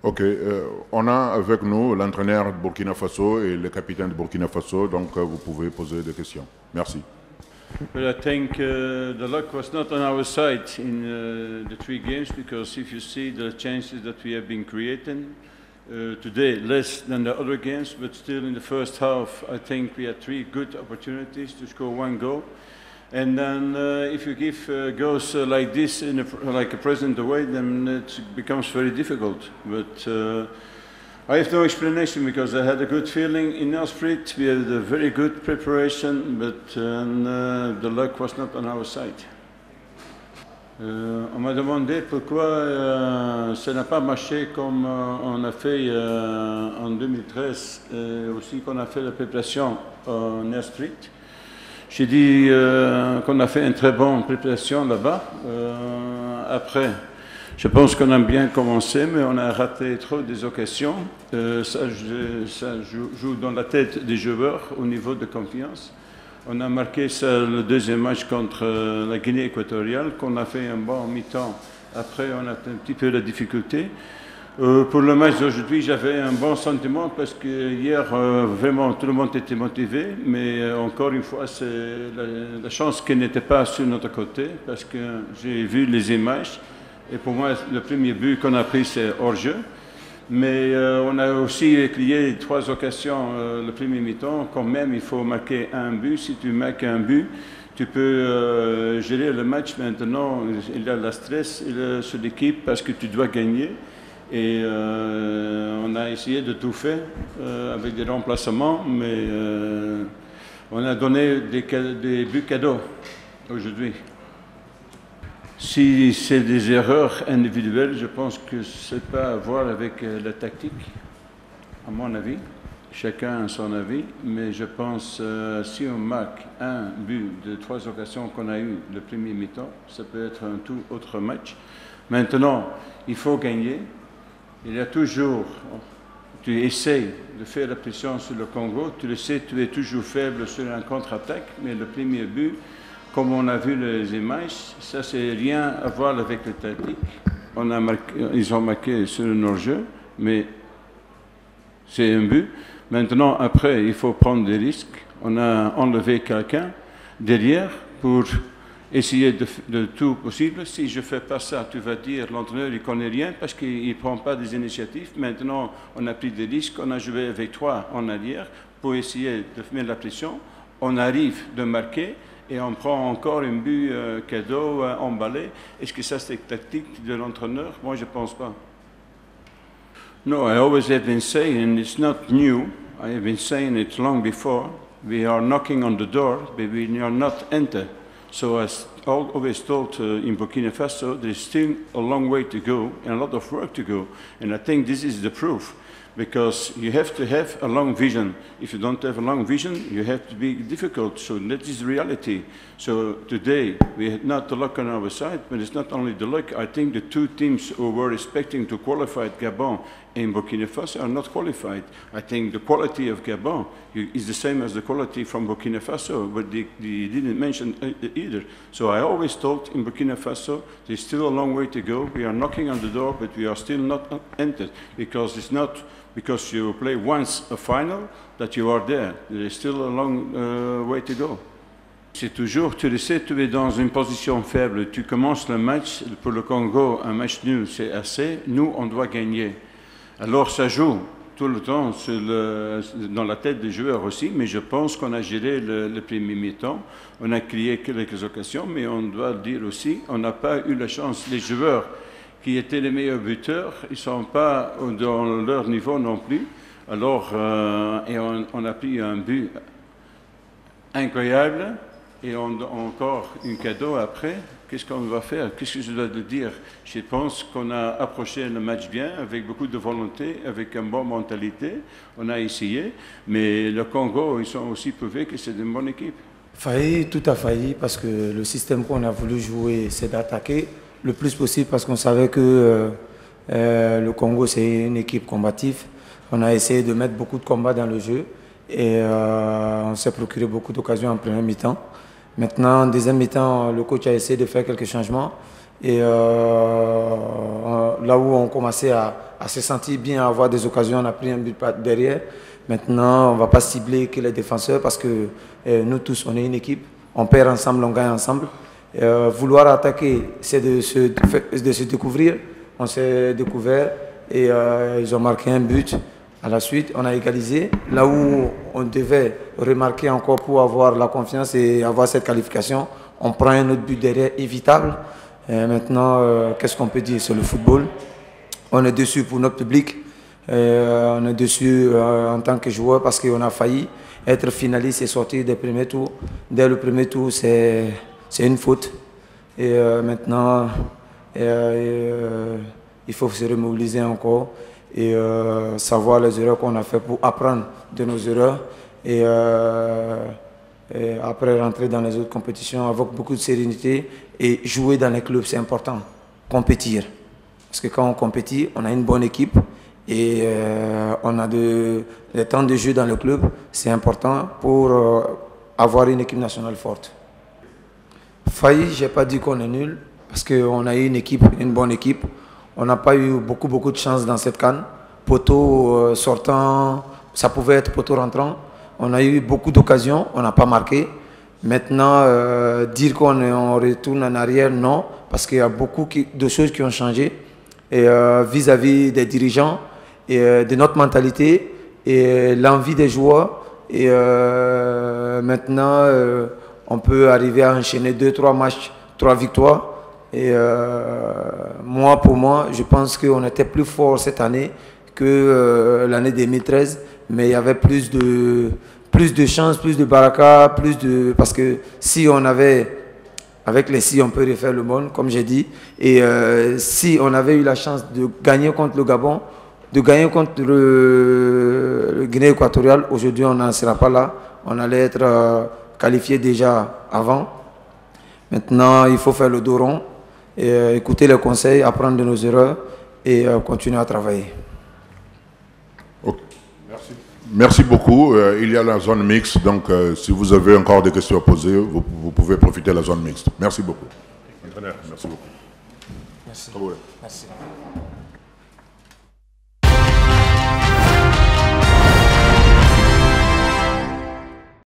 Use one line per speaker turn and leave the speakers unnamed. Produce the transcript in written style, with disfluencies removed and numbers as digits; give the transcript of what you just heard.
Ok, on a avec nous l'entraîneur de Burkina Faso et le capitaine de Burkina Faso, donc vous pouvez poser des questions. Merci.
But I think the luck was not on our side in the 3 games, because if you see the chances that we have been creating today, less than the other games, but still in the first half, I think we had 3 good opportunities to score 1 goal. And then if you give goals like this, like a present away, then it becomes very difficult. But I have no explanation, because I had a good feeling in Nelspruit. We had a very good preparation, but the luck was not on our side. On m'a demandé pourquoi ça n'a pas marché comme on a fait en 2013, aussi qu'on a fait la préparation en Nelspruit. J'ai dit qu'on a fait une très bonne préparation là-bas. Après, je pense qu'on a bien commencé, mais on a raté trop des occasions. Ça joue dans la tête des joueurs au niveau de confiance. On a marqué ça le deuxième match contre la Guinée équatoriale, qu'on a fait un bon mi-temps. Après, on a un petit peu de difficulté. Pour le match d'aujourd'hui, j'avais un bon sentiment, parce que hier, vraiment, tout le monde était motivé. Mais encore une fois, c'est la chance qui n'était pas sur notre côté, parce que j'ai vu les images. Et pour moi, le premier but qu'on a pris, c'est hors-jeu. Mais on a aussi créé 3 occasions le premier mi-temps. Quand même, il faut marquer un but. Si tu marques un but, tu peux gérer le match. Maintenant, il y a le stress sur l'équipe, parce que tu dois gagner. Et on a essayé de tout faire avec des remplacements, mais on a donné des buts cadeaux aujourd'hui. Si c'est des erreurs individuelles, je pense que ce n'est pas à voir avec la tactique, à mon avis. Chacun a son avis, mais je pense si on marque un but de 3 occasions qu'on a eues le premier mi-temps, ça peut être un tout autre match. Maintenant, il faut gagner. Il y a toujours, tu essayes de faire la pression sur le Congo, tu le sais, tu es toujours faible sur un contre-attaque, mais le premier but, comme on a vu les images, ça c'est rien à voir avec le tactique. Ils ont marqué sur le hors-jeu, mais c'est un but. Maintenant, après, il faut prendre des risques. On a enlevé quelqu'un derrière pour essayer de tout possible. Si je ne fais pas ça, tu vas dire l'entraîneur il ne connaît rien, parce qu'il ne prend pas des initiatives. Maintenant, on a pris des risques, on a joué avec 3 en arrière pour essayer de mettre la pression. On arrive de marquer et on prend encore un but cadeau emballé. Est-ce que ça c'est tactique de l'entraîneur? Moi, je ne pense pas. No, I always have been saying, and it's not new, I have been saying it long before, we are knocking on the door, but we are not enter. So as always told in Burkina Faso, there is still a long way to go and a lot of work to go. And I think this is the proof, because you have to have a long vision. If you don't have a long vision, you have to be difficult. So that is reality. So today, we had not the luck on our side, but it's not only the luck. I think the 2 teams who were expecting to qualify at Gabon and Burkina Faso are not qualified. I think the quality of Gabon is the same as the quality from Burkina Faso, but they didn't mention either. So I always thought in Burkina Faso, there's still a long way to go. We are knocking on the door, but we are still not entered, because it's not because you play once a final that you are there. There is still a long way to go. C'est toujours, tu le sais, tu es dans une position faible. Tu commences le match, pour le Congo, un match nul, c'est assez. Nous, on doit gagner. Alors ça joue tout le temps dans la tête des joueurs aussi, mais je pense qu'on a géré le premier mi-temps. On a créé quelques occasions, mais on doit le dire aussi, on n'a pas eu la chance. Les joueurs qui étaient les meilleurs buteurs, ils ne sont pas dans leur niveau non plus. Alors, et on a pris un but incroyable, et encore un cadeau après. Qu'est-ce qu'on va faire? Qu'est-ce que je dois te dire? Je pense qu'on a approché le match bien, avec beaucoup de volonté, avec une bonne mentalité. On a essayé, mais le Congo, ils sont aussi prouvés que c'est une bonne équipe.
Failli, tout a failli, parce que le système qu'on a voulu jouer, c'est d'attaquer le plus possible, parce qu'on savait que le Congo, c'est une équipe combative. On a essayé de mettre beaucoup de combats dans le jeu, et on s'est procuré beaucoup d'occasions en première mi-temps. Maintenant, en deuxième mi-temps, le coach a essayé de faire quelques changements. Et là où on commençait à se sentir bien, à avoir des occasions. On a pris un but derrière. Maintenant, on ne va pas cibler que les défenseurs parce que nous tous, on est une équipe. On perd ensemble, on gagne ensemble. Vouloir attaquer, c'est de se découvrir. On s'est découvert et ils ont marqué un but. À la suite, on a égalisé. Là où on devait remarquer encore pour avoir la confiance et avoir cette qualification, on prend un autre but derrière, évitable. Maintenant, qu'est-ce qu'on peut dire? C'est le football. On est dessus pour notre public. On est dessus en tant que joueur parce qu'on a failli être finaliste et sortir des premiers tours. Dès le premier tour, c'est une faute. Et maintenant, il faut se remobiliser encore et savoir les erreurs qu'on a fait pour apprendre de nos erreurs et après rentrer dans les autres compétitions avec beaucoup de sérénité et jouer dans les clubs, c'est important. Compétir. Parce que quand on compétit, on a une bonne équipe et on a des temps de jeu dans le club. C'est important pour avoir une équipe nationale forte. Failli, je n'ai pas dit qu'on est nul parce qu'on a eu une équipe, une bonne équipe. On n'a pas eu beaucoup de chance dans cette CAN. Poteau sortant, ça pouvait être poteau rentrant. On a eu beaucoup d'occasions, on n'a pas marqué. Maintenant, dire qu'on retourne en arrière, non, parce qu'il y a beaucoup de choses qui ont changé vis-à-vis des dirigeants et de notre mentalité et l'envie des joueurs. Et maintenant, on peut arriver à enchaîner 2-3 matchs, 3 victoires. Et pour moi, je pense qu'on était plus fort cette année que l'année 2013, mais il y avait plus de chance, plus de baraka, parce que si on avait, avec les si on peut refaire le monde, comme j'ai dit, et si on avait eu la chance de gagner contre le Gabon, de gagner contre le Guinée équatoriale, aujourd'hui on n'en sera pas là, on allait être qualifié déjà avant. Maintenant, il faut faire le dos rond, et, écouter les conseils, apprendre de nos erreurs et continuer à travailler.
Okay. Merci beaucoup. Il y a la zone mixte, donc si vous avez encore des questions à poser, vous pouvez profiter de la zone mixte. Merci beaucoup. Merci beaucoup.
Merci. Merci.